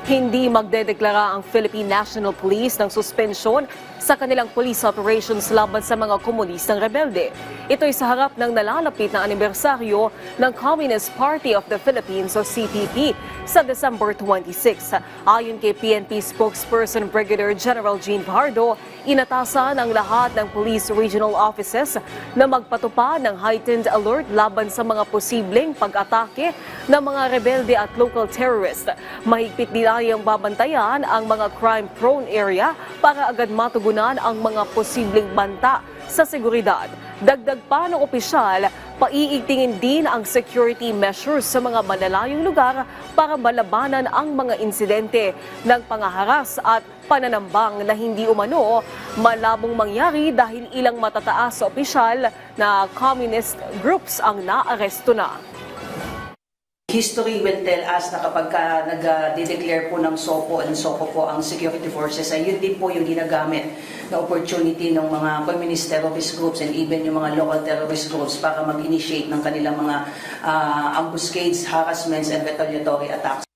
Hindi magdedeklara ang Philippine National Police ng suspensyon sa kanilang police operations laban sa mga komunistang rebelde. Ito'y sa harap ng nalalapit na anibersaryo ng Communist Party of the Philippines o CPP sa December 26. Ayon kay PNP spokesperson Brigadier General Jean Fajardo, inatasan ang lahat ng police regional offices na magpatupad ng heightened alert laban sa mga posibleng pag-atake ng mga rebelde at local terrorist. Mahigpit din ang babantayan ang mga crime-prone area para agad matugunan ang mga posibleng banta sa seguridad. Dagdag pa ng opisyal, paiigtingin din ang security measures sa mga malalayong lugar para malabanan ang mga insidente ng pangaharas at pananambang na hindi umano malabong mangyari dahil ilang matataas sa opisyal na communist groups ang naaresto na. History will tell us na kapag nag-declare po ng SOCO and SOCO po ang security forces, ay yun din po yung ginagamit na opportunity ng mga communist terrorist groups and even yung mga local terrorist groups para mag-initiate ng kanilang mga ambuscades, harassments, and retaliatory attacks.